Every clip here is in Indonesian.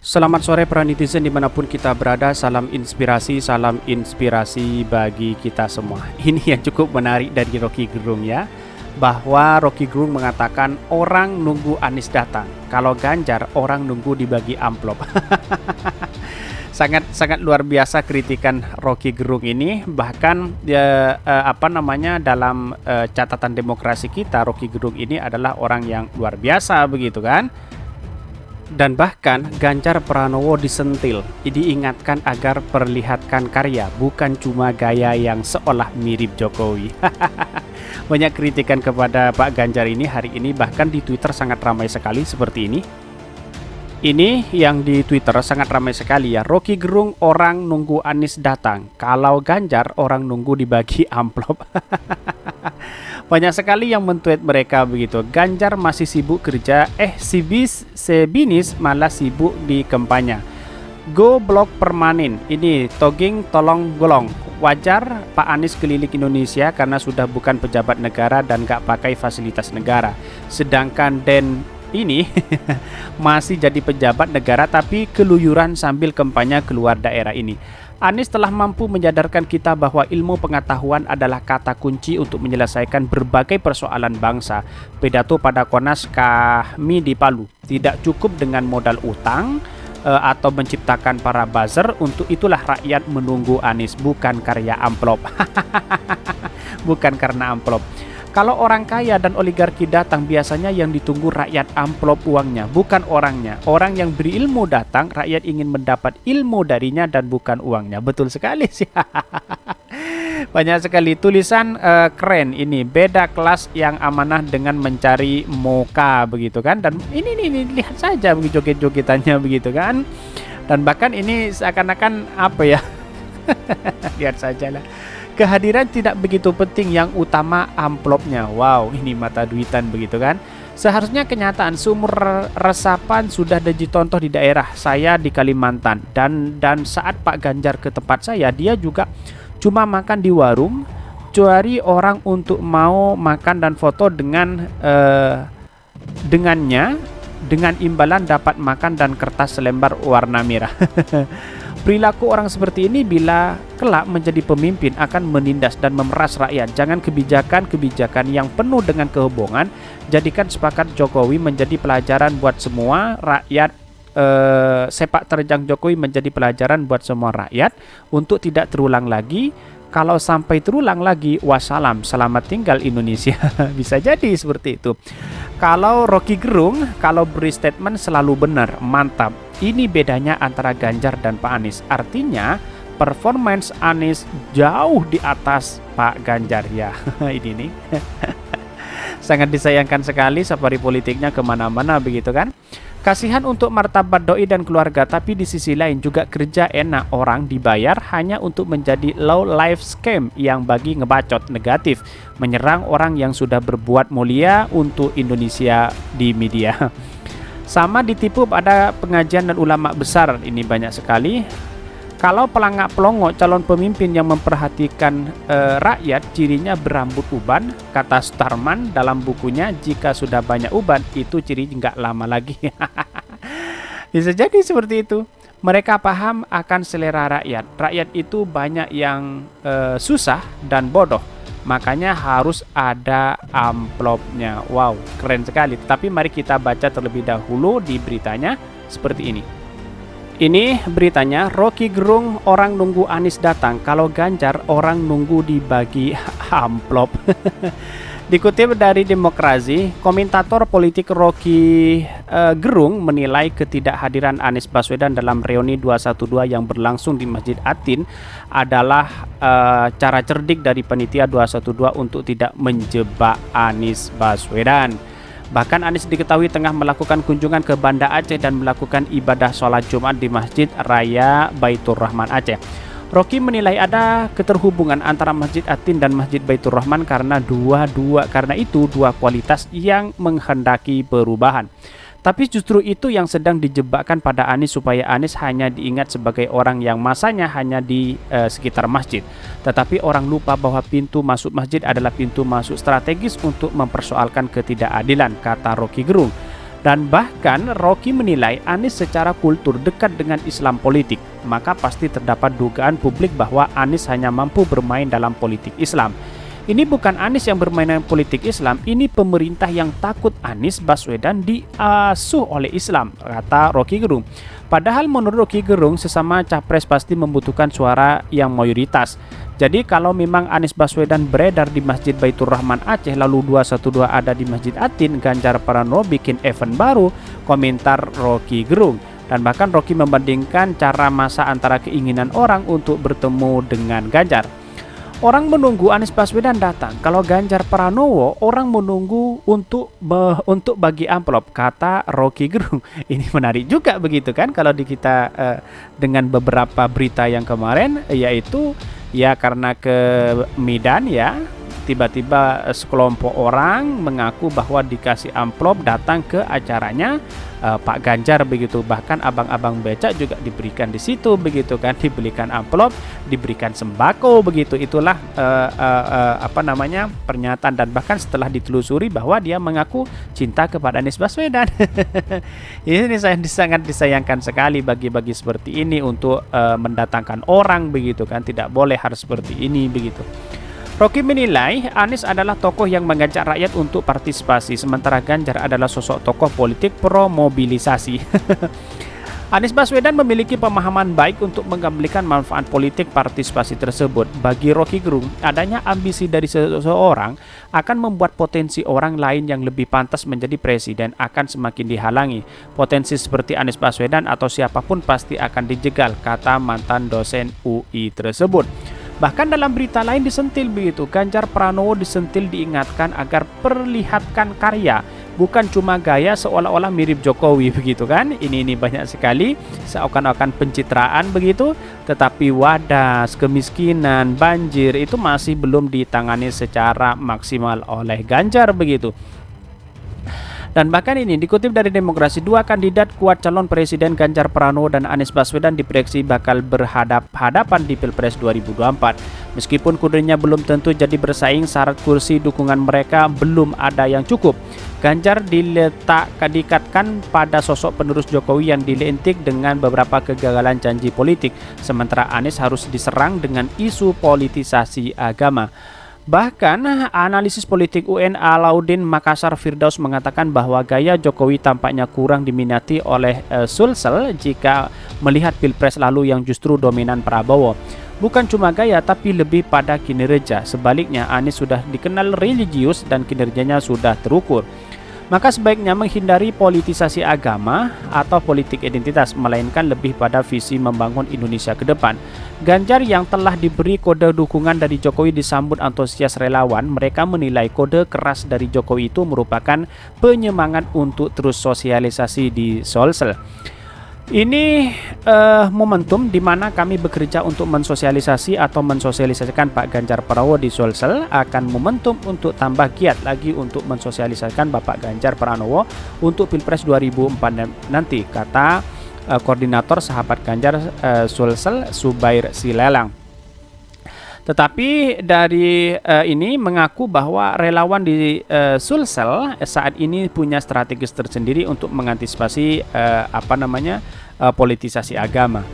Selamat sore para netizen dimanapun kita berada, salam inspirasi bagi kita semua. Ini yang cukup menarik dari Rocky Gerung ya, bahwa Rocky Gerung mengatakan orang nunggu Anies datang, kalau Ganjar orang nunggu dibagi amplop. Sangat luar biasa kritikan Rocky Gerung ini, bahkan dalam catatan demokrasi kita, Rocky Gerung ini adalah orang yang luar biasa begitu kan. Dan bahkan Ganjar Pranowo disentil, diingatkan agar perlihatkan karya, bukan cuma gaya yang seolah mirip Jokowi. Banyak kritikan kepada Pak Ganjar ini hari ini, bahkan di Twitter sangat ramai sekali seperti ini. Ini yang di Twitter sangat ramai sekali ya. Rocky Gerung orang nunggu Anies datang, kalau Ganjar orang nunggu dibagi amplop. Banyak sekali yang men-tweet mereka begitu. Ganjar masih sibuk kerja, Sebinis malah sibuk di kampanye. Go blok permanen. Ini Toging tolong golong. Wajar Pak Anies keliling Indonesia karena sudah bukan pejabat negara dan gak pakai fasilitas negara. Sedangkan Den ini masih jadi pejabat negara tapi keluyuran sambil kampanye keluar daerah ini. Anies telah mampu menyadarkan kita bahwa ilmu pengetahuan adalah kata kunci untuk menyelesaikan berbagai persoalan bangsa. Pidato pada Konas kami di Palu. Tidak cukup dengan modal utang atau menciptakan para buzzer. Untuk itulah rakyat menunggu Anies, bukan karya amplop. Bukan karena amplop. Kalau orang kaya dan oligarki datang, biasanya yang ditunggu rakyat amplop uangnya, bukan orangnya. Orang yang berilmu datang, rakyat ingin mendapat ilmu darinya dan bukan uangnya. Betul sekali sih. Banyak sekali tulisan keren ini. Beda kelas yang amanah dengan mencari muka begitu kan. Dan ini lihat saja begitu joget-jogetannya begitu kan. Dan bahkan ini seakan-akan apa ya? Lihat sajalah. Kehadiran tidak begitu penting, yang utama amplopnya. Wow, ini mata duitan begitu kan. Seharusnya kenyataan sumur resapan sudah dicontoh di daerah saya di Kalimantan. Dan saat Pak Ganjar ke tempat saya, dia juga cuma makan di warung, cari orang untuk mau makan dan foto dengannya, dengan imbalan dapat makan dan kertas selembar warna merah. Perilaku orang seperti ini bila kelak menjadi pemimpin akan menindas dan memeras rakyat. Jangan kebijakan yang penuh dengan kebohongan. Jadikan sepakat Jokowi menjadi pelajaran buat semua rakyat. Sepak terjang Jokowi menjadi pelajaran buat semua rakyat untuk tidak terulang lagi. Kalau sampai terulang lagi, wassalam, selamat tinggal Indonesia. Bisa jadi seperti itu. Kalau Rocky Gerung, kalau beri statement selalu benar, mantap. Ini bedanya antara Ganjar dan Pak Anies. Artinya performance Anies jauh di atas Pak Ganjar ya. Ini nih. Sangat disayangkan sekali safari politiknya kemana-mana begitu kan. Kasihan untuk martabat doi dan keluarga, tapi di sisi lain juga kerja enak, orang dibayar hanya untuk menjadi low life scam yang bagi ngebacot negatif, menyerang orang yang sudah berbuat mulia untuk Indonesia di media. Sama ditipu pada pengajian dan ulama besar, ini banyak sekali. Kalau pelangak-pelongo calon pemimpin yang memperhatikan rakyat, cirinya berambut uban. Kata Starman dalam bukunya, jika sudah banyak uban, itu ciri nggak lama lagi. Bisa jadi seperti itu. Mereka paham akan selera rakyat. Rakyat itu banyak yang susah dan bodoh. Makanya harus ada amplopnya. Wow, keren sekali. Tapi mari kita baca terlebih dahulu di beritanya seperti ini. Ini beritanya, Rocky Gerung orang nunggu Anies datang, kalau Ganjar orang nunggu dibagi amplop. Dikutip dari Demokrasi, komentator politik Rocky Gerung menilai ketidakhadiran Anies Baswedan dalam reuni 212 yang berlangsung di Masjid Atin adalah cara cerdik dari panitia 212 untuk tidak menjebak Anies Baswedan. Bahkan Anies diketahui tengah melakukan kunjungan ke Banda Aceh dan melakukan ibadah sholat Jumat di Masjid Raya Baitur Rahman Aceh. Rocky menilai ada keterhubungan antara Masjid Atin dan Masjid Baitur Rahman karena itu dua kualitas yang menghendaki perubahan. Tapi justru itu yang sedang dijebakkan pada Anies supaya Anies hanya diingat sebagai orang yang masanya hanya di sekitar masjid. Tetapi orang lupa bahwa pintu masuk masjid adalah pintu masuk strategis untuk mempersoalkan ketidakadilan, kata Rocky Gerung. Dan bahkan Rocky menilai Anies secara kultur dekat dengan Islam politik. Maka pasti terdapat dugaan publik bahwa Anies hanya mampu bermain dalam politik Islam. Ini bukan Anies yang bermain dalam politik Islam, ini pemerintah yang takut Anies Baswedan diasuh oleh Islam, kata Rocky Gerung. Padahal menurut Rocky Gerung, sesama capres pasti membutuhkan suara yang mayoritas. Jadi kalau memang Anies Baswedan beredar di Masjid Baitur Rahman Aceh, lalu 212 ada di Masjid Atin, Ganjar Pranowo bikin event baru, komentar Rocky Gerung. Dan bahkan Rocky membandingkan cara masa antara keinginan orang untuk bertemu dengan Ganjar. Orang menunggu Anies Baswedan datang. Kalau Ganjar Pranowo, orang menunggu untuk bagi amplop, kata Rocky Gerung. Ini menarik juga begitu kan kalau kita dengan beberapa berita yang kemarin, yaitu ya karena ke Medan ya, tiba-tiba sekelompok orang mengaku bahwa dikasih amplop datang ke acaranya Pak Ganjar begitu. Bahkan abang-abang becak juga diberikan di situ begitu kan, diberikan amplop, diberikan sembako begitu. Itulah pernyataan, dan bahkan setelah ditelusuri bahwa dia mengaku cinta kepada Anies Baswedan. Ini sangat disayangkan sekali bagi-bagi seperti ini untuk mendatangkan orang begitu kan, tidak boleh harus seperti ini begitu. Rocky menilai Anies adalah tokoh yang mengajak rakyat untuk partisipasi, sementara Ganjar adalah sosok tokoh politik pro mobilisasi. Anies Baswedan memiliki pemahaman baik untuk mengambilkan manfaat politik partisipasi tersebut. Bagi Rocky Gerung, adanya ambisi dari seseorang akan membuat potensi orang lain yang lebih pantas menjadi presiden akan semakin dihalangi. Potensi seperti Anies Baswedan atau siapapun pasti akan dijegal, kata mantan dosen UI tersebut. Bahkan dalam berita lain disentil begitu, Ganjar Pranowo disentil diingatkan agar perlihatkan karya, bukan cuma gaya seolah-olah mirip Jokowi begitu kan. Ini banyak sekali seakan-akan pencitraan begitu, tetapi wadas, kemiskinan, banjir itu masih belum ditangani secara maksimal oleh Ganjar begitu. Dan bahkan ini dikutip dari Demokrasi, dua kandidat kuat calon presiden Ganjar Pranowo dan Anies Baswedan diprediksi bakal berhadapan di Pilpres 2024. Meskipun kudernya belum tentu jadi bersaing, syarat kursi dukungan mereka belum ada yang cukup. Ganjar dikatkan pada sosok penerus Jokowi yang dilentik dengan beberapa kegagalan janji politik, sementara Anies harus diserang dengan isu politisasi agama. Bahkan analisis politik UN Alauddin Makassar Firdaus mengatakan bahwa gaya Jokowi tampaknya kurang diminati oleh Sulsel jika melihat Pilpres lalu yang justru dominan Prabowo. Bukan cuma gaya tapi lebih pada kinerja. Sebaliknya Anies sudah dikenal religius dan kinerjanya sudah terukur. Maka sebaiknya menghindari politisasi agama atau politik identitas, melainkan lebih pada visi membangun Indonesia ke depan. Ganjar yang telah diberi kode dukungan dari Jokowi disambut antusias relawan. Mereka menilai kode keras dari Jokowi itu merupakan penyemangat untuk terus sosialisasi di Sulsel. Ini momentum di mana kami bekerja untuk mensosialisasikan Pak Ganjar Pranowo di Sulsel, akan momentum untuk tambah giat lagi untuk mensosialisasikan Bapak Ganjar Pranowo untuk Pilpres 2004 nanti, kata koordinator sahabat Ganjar Sulsel Subair Silelang. Tetapi dari ini mengaku bahwa relawan di Sulsel saat ini punya strategis tersendiri untuk mengantisipasi politisasi agama.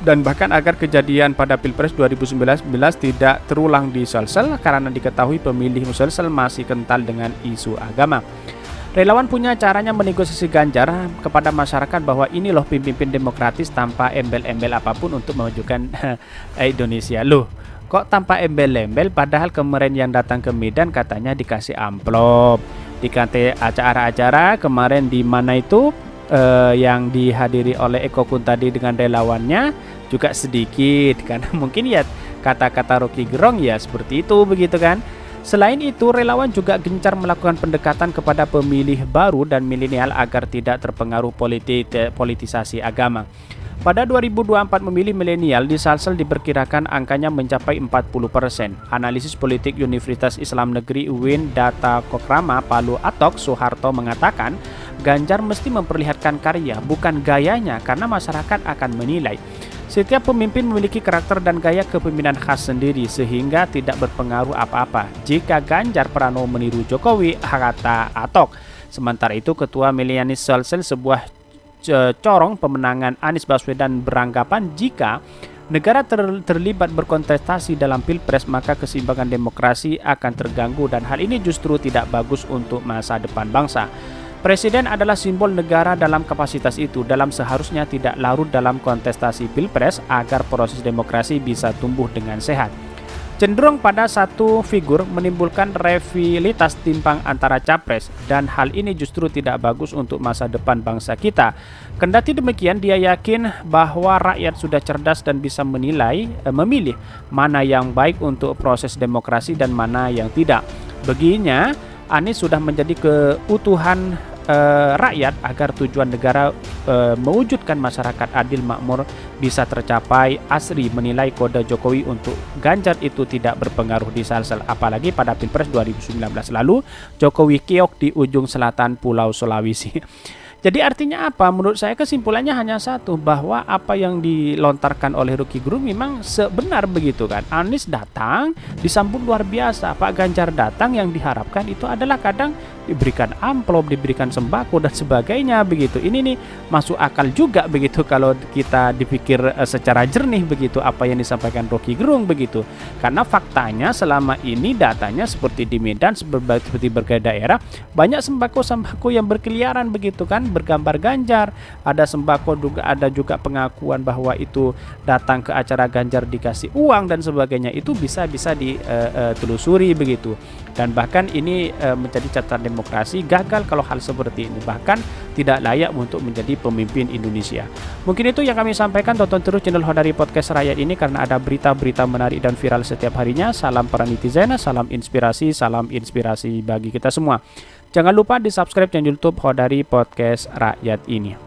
Dan bahkan agar kejadian pada Pilpres 2019 tidak terulang di Sulsel karena diketahui pemilih Sulsel masih kental dengan isu agama. Relawan punya caranya menegosiasi Ganjar kepada masyarakat bahwa ini loh pemimpin demokratis tanpa embel-embel apapun untuk memajukan Indonesia. Loh, kok tanpa embel-embel, padahal kemarin yang datang ke Medan katanya dikasih amplop. Dikasih acara-acara kemarin di mana itu yang dihadiri oleh Eko Kuntadi dengan relawannya juga sedikit, karena mungkin ya kata-kata Rocky Gerung ya seperti itu begitu kan. Selain itu, relawan juga gencar melakukan pendekatan kepada pemilih baru dan milenial agar tidak terpengaruh politisasi agama. Pada 2024 memilih milenial di Sulsel diperkirakan angkanya mencapai 40%. Analisis politik Universitas Islam Negeri UIN Data Kokrama Palu Atok Soeharto mengatakan Ganjar mesti memperlihatkan karya, bukan gayanya, karena masyarakat akan menilai. Setiap pemimpin memiliki karakter dan gaya kepemimpinan khas sendiri sehingga tidak berpengaruh apa-apa jika Ganjar Pranowo meniru Jokowi, kata Atok. Sementara itu, Ketua Melianis Sulsel, sebuah corong pemenangan Anies Baswedan, beranggapan jika negara terlibat berkontestasi dalam Pilpres maka keseimbangan demokrasi akan terganggu dan hal ini justru tidak bagus untuk masa depan bangsa. Presiden adalah simbol negara dalam kapasitas itu, dalam seharusnya tidak larut dalam kontestasi Pilpres agar proses demokrasi bisa tumbuh dengan sehat. Cenderung pada satu figur menimbulkan rivalitas timpang antara capres dan hal ini justru tidak bagus untuk masa depan bangsa kita. Kendati demikian, dia yakin bahwa rakyat sudah cerdas dan bisa memilih mana yang baik untuk proses demokrasi dan mana yang tidak. Baginya, Anies sudah menjadi keutuhan rakyat agar tujuan negara mewujudkan masyarakat adil makmur bisa tercapai. Asri menilai kode Jokowi untuk Ganjar itu tidak berpengaruh di Sulsel, apalagi pada Pilpres 2019 lalu Jokowi keok di ujung selatan Pulau Sulawesi. Jadi artinya apa? Menurut saya kesimpulannya hanya satu, bahwa apa yang dilontarkan oleh Rocky Gerung memang sebenar begitu kan. Anies datang disambut luar biasa, Pak Ganjar datang yang diharapkan itu adalah kadang diberikan amplop, diberikan sembako dan sebagainya begitu. Ini nih masuk akal juga begitu kalau kita dipikir secara jernih begitu apa yang disampaikan Rocky Gerung begitu. Karena faktanya selama ini datanya seperti di Medan, seperti berbagai daerah banyak sembako yang berkeliaran begitu kan, bergambar Ganjar, ada sembako juga, ada juga pengakuan bahwa itu datang ke acara Ganjar dikasih uang dan sebagainya. Itu bisa ditelusuri begitu. Dan bahkan ini menjadi catatan demokrasi, gagal kalau hal seperti ini, bahkan tidak layak untuk menjadi pemimpin Indonesia. Mungkin itu yang kami sampaikan. Tonton terus channel Hodari Podcast Rakyat ini karena ada berita-berita menarik dan viral setiap harinya. Salam para netizen, salam inspirasi bagi kita semua. Jangan lupa di subscribe channel YouTube Hodari Podcast Rakyat ini.